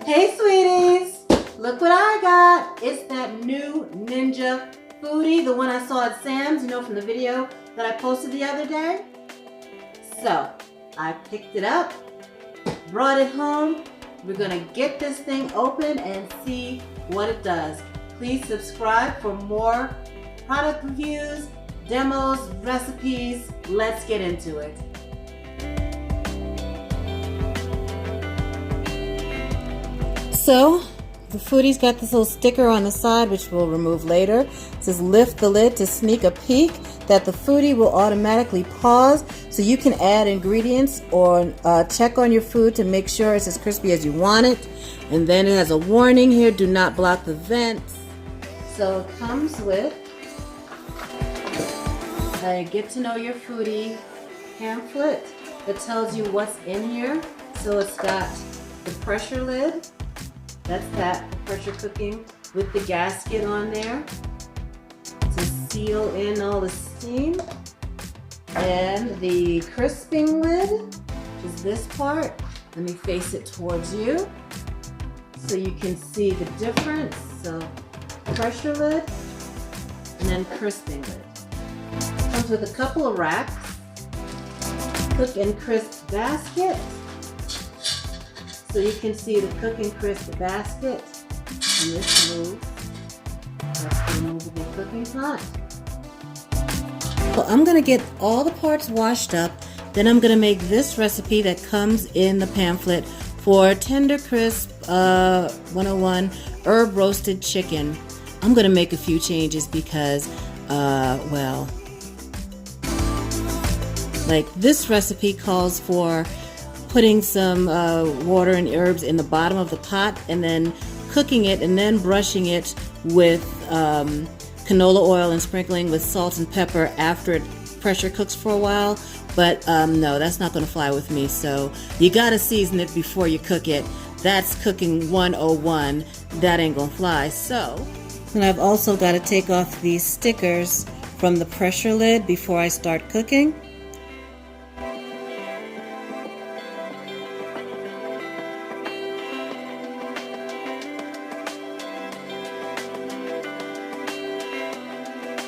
Hey sweeties, look what I got. It's that new Ninja Foodi, the one I saw at Sam's, you know, from the video that I posted the other day. So I picked it up, brought it home. We're gonna get this thing open and see what it does. Please subscribe for more product reviews, demos, recipes. Let's get into it. So, the Foodi's got this little sticker on the side, which we'll remove later. It says lift the lid to sneak a peek that the Foodi will automatically pause so you can add ingredients or check on your food to make sure it's as crispy as you want it. And then it has a warning here, do not block the vents. So it comes with a get to know your Foodi pamphlet that tells you what's in here. So it's got the pressure lid. That's that, the pressure cooking with the gasket on there to seal in all the steam. And the crisping lid, which is this part. Let me face it towards you so you can see the difference. So pressure lid and then crisping lid. Comes with a couple of racks, cook and crisp basket. So you can see the cook and crisp basket, and this moves. That's the removable cooking pot. So I'm gonna get all the parts washed up, then I'm gonna make this recipe that comes in the pamphlet for tender crisp 101 herb roasted chicken. I'm gonna make a few changes because, well, like this recipe calls for putting some water and herbs in the bottom of the pot and then cooking it and then brushing it with canola oil and sprinkling with salt and pepper after it pressure cooks for a while. But no, that's not going to fly with me. So you got to season it before you cook it. That's cooking 101. That ain't going to fly. So, and I've also got to take off these stickers from the pressure lid before I start cooking.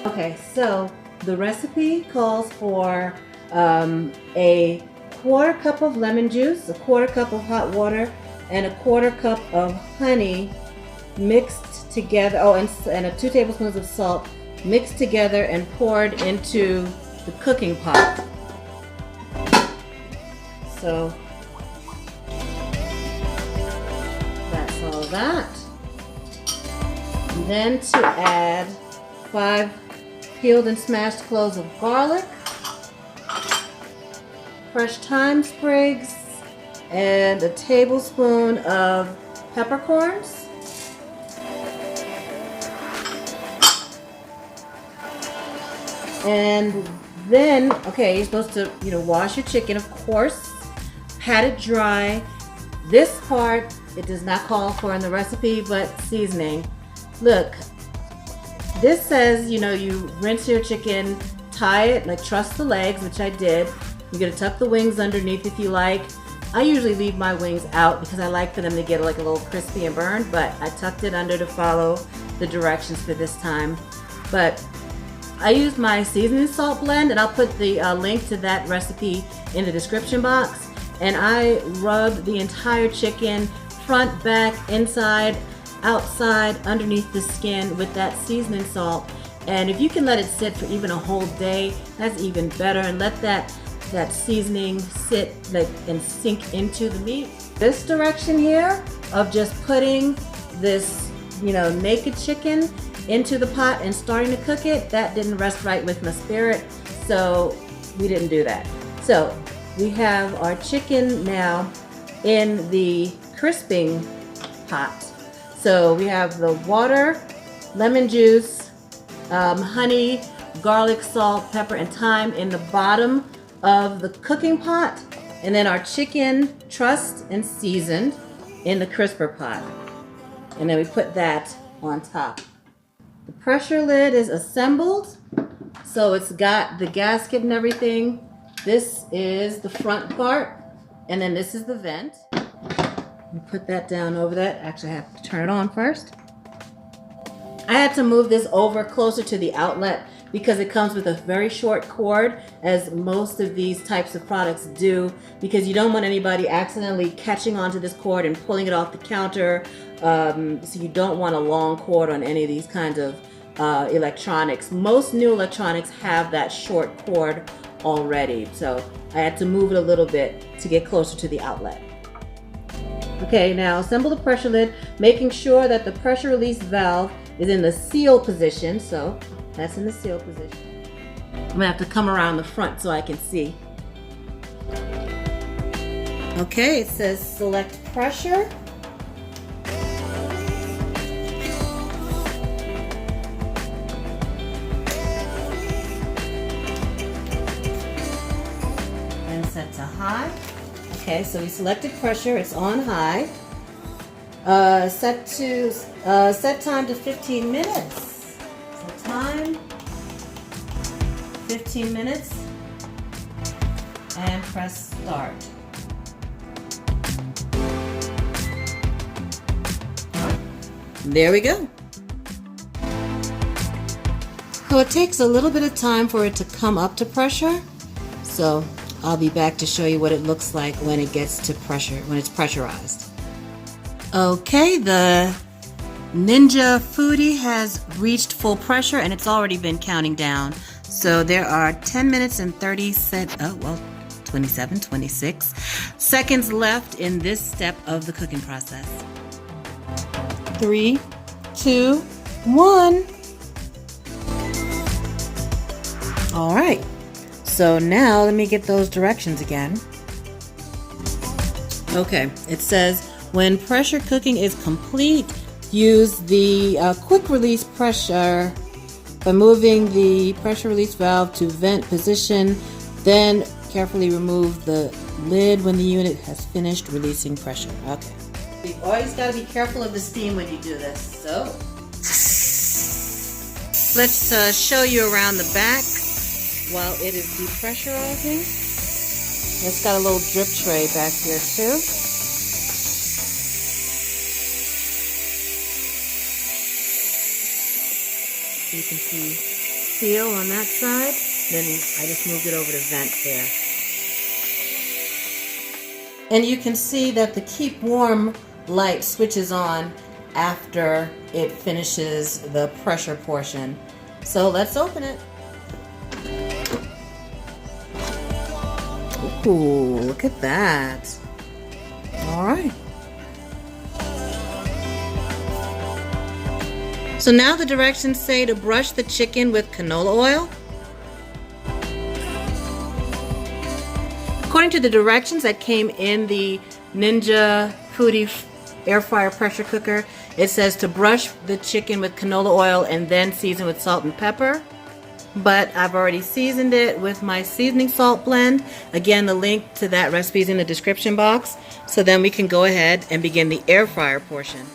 Okay, so the recipe calls for a quarter cup of lemon juice, a quarter cup of hot water, and a quarter cup of honey mixed together, and 2 tablespoons of salt mixed together and poured into the cooking pot. So that's all that. And then to add 5 peeled and smashed cloves of garlic, fresh thyme sprigs, and a tablespoon of peppercorns. And then, okay, you're supposed to, wash your chicken, of course, pat it dry. This part, it does not call for in the recipe, but seasoning. Look. This says, you rinse your chicken, tie it, like truss the legs, which I did. You're gonna tuck the wings underneath if you like. I usually leave my wings out because I like for them to get like a little crispy and burned, but I tucked it under to follow the directions for this time. But I used my seasoning salt blend, and I'll put the link to that recipe in the description box. And I rubbed the entire chicken, front, back, inside, outside, underneath the skin with that seasoning salt. And if you can let it sit for even a whole day, that's even better. And let that seasoning sit and sink into the meat. This direction here of just putting this naked chicken into the pot and starting to cook it, that didn't rest right with my spirit, so we didn't do that. So we have our chicken now in the crisping pot. So we have the water, lemon juice, honey, garlic, salt, pepper, and thyme in the bottom of the cooking pot. And then our chicken trussed and seasoned in the crisper pot. And then we put that on top. The pressure lid is assembled. So it's got the gasket and everything. This is the front part. And then this is the vent. Put that down over that. Actually, I have to turn it on first. I had to move this over closer to the outlet because it comes with a very short cord, as most of these types of products do, because you don't want anybody accidentally catching onto this cord and pulling it off the counter. So you don't want a long cord on any of these kinds of electronics. Most new electronics have that short cord already, so I had to move it a little bit to get closer to the outlet. Okay, now assemble the pressure lid, making sure that the pressure release valve is in the seal position. So that's in the seal position. I'm gonna have to come around the front so I can see. Okay, it says select pressure. And set to high. Okay, so we selected pressure, it's on high. Set time to 15 minutes. So time, 15 minutes, and press start. There we go. So it takes a little bit of time for it to come up to pressure. So I'll be back to show you what it looks like when it gets to pressure, when it's pressurized. Okay, the Ninja Foodi has reached full pressure and it's already been counting down. So there are 10 minutes and 26 seconds left in this step of the cooking process. 3, 2, 1. All right. So now let me get those directions again. Okay, it says when pressure cooking is complete, use the quick release pressure by moving the pressure release valve to vent position, then carefully remove the lid when the unit has finished releasing pressure. Okay. You've always got to be careful of the steam when you do this. So let's show you around the back while it is depressurizing. It's got a little drip tray back here too. You can see seal on that side. Then I just moved it over to vent there. And you can see that the keep warm light switches on after it finishes the pressure portion. So let's open it. Ooh, look at that. All right. So now the directions say to brush the chicken with canola oil. According to the directions that came in the Ninja Foodi air fryer pressure cooker, it says to brush the chicken with canola oil and then season with salt and pepper. But I've already seasoned it with my seasoning salt blend. Again, the link to that recipe is in the description box. So then we can go ahead and begin the air fryer portion.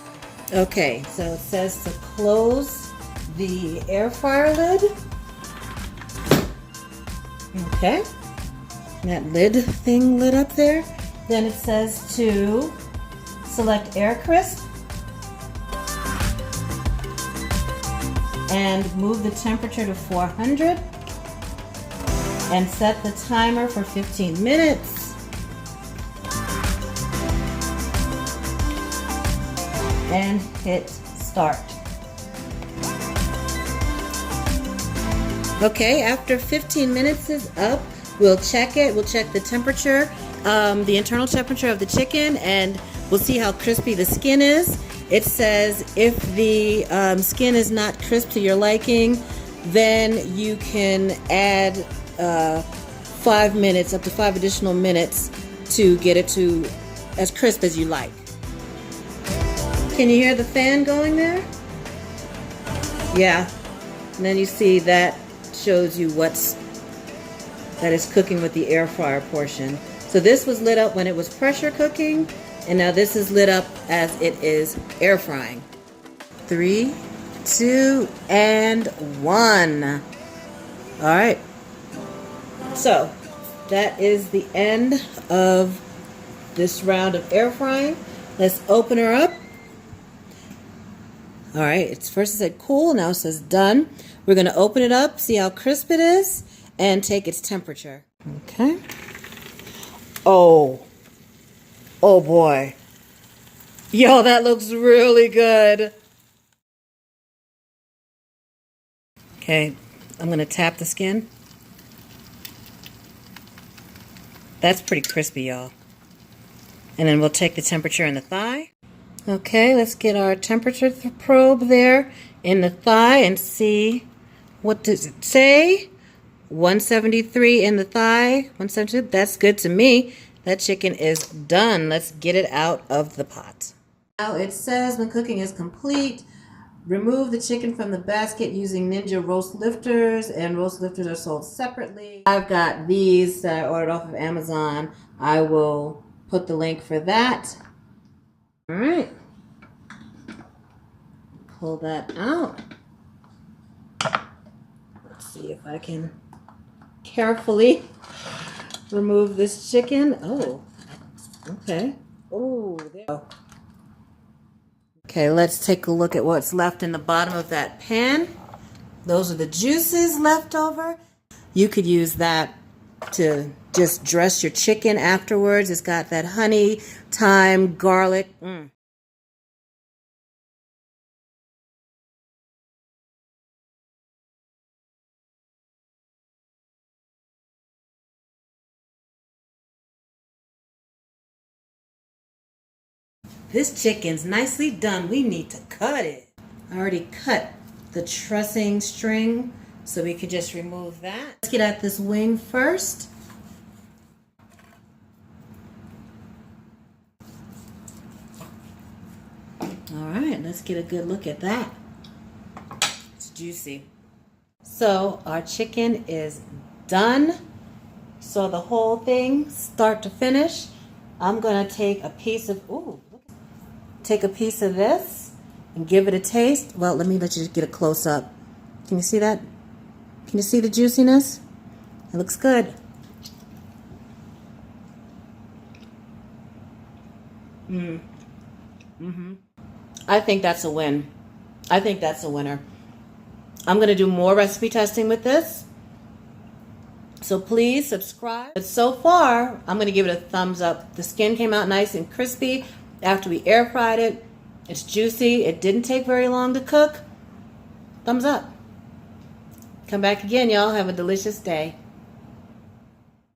Okay, so it says to close the air fryer lid. Okay, that lid thing lit up there. Then it says to select air crisp and move the temperature to 400 and set the timer for 15 minutes. And hit start. Okay, after 15 minutes is up, we'll check it. We'll check the temperature, the internal temperature of the chicken, and we'll see how crispy the skin is. It says if the skin is not crisp to your liking, then you can add 5 minutes, up to 5 additional minutes to get it to as crisp as you like. Can you hear the fan going there? Yeah. And then you see that shows you that is cooking with the air fryer portion. So this was lit up when it was pressure cooking, and now this is lit up as it is air frying. 3, 2, and 1. All right. So that is the end of this round of air frying. Let's open her up. All right, it's first it said cool, now it says done. We're gonna open it up, see how crisp it is, and take its temperature. Okay. Oh boy. Yo, that looks really good. Okay, I'm gonna tap the skin. That's pretty crispy, y'all. And then we'll take the temperature in the thigh. Okay, let's get our temperature probe there in the thigh and see, what does it say? 173 in the thigh, 172, that's good to me. That chicken is done. Let's get it out of the pot. Now it says when cooking is complete, remove the chicken from the basket using Ninja roast lifters, and roast lifters are sold separately. I've got these that I ordered off of Amazon. I will put the link for that. All right. Pull that out. Let's see if I can carefully remove this chicken. Oh, okay. Oh, there we go. Okay, let's take a look at what's left in the bottom of that pan. Those are the juices left over. You could use that to just dress your chicken afterwards. It's got that honey, thyme, garlic. This chicken's nicely done. We need to cut it. I already cut the trussing string, so we could just remove that. Let's get at this wing first. All right, let's get a good look at that. It's juicy. So our chicken is done. So the whole thing, start to finish. I'm gonna take a piece of, take a piece of this and give it a taste. Well, let you just get a close up. Can you see that? Can you see the juiciness? It looks good. I think that's a win. I think that's a winner. I'm going to do more recipe testing with this. So please subscribe. But so far, I'm going to give it a thumbs up. The skin came out nice and crispy after we air fried it. It's juicy. It didn't take very long to cook. Thumbs up. Come back again, y'all. Have a delicious day.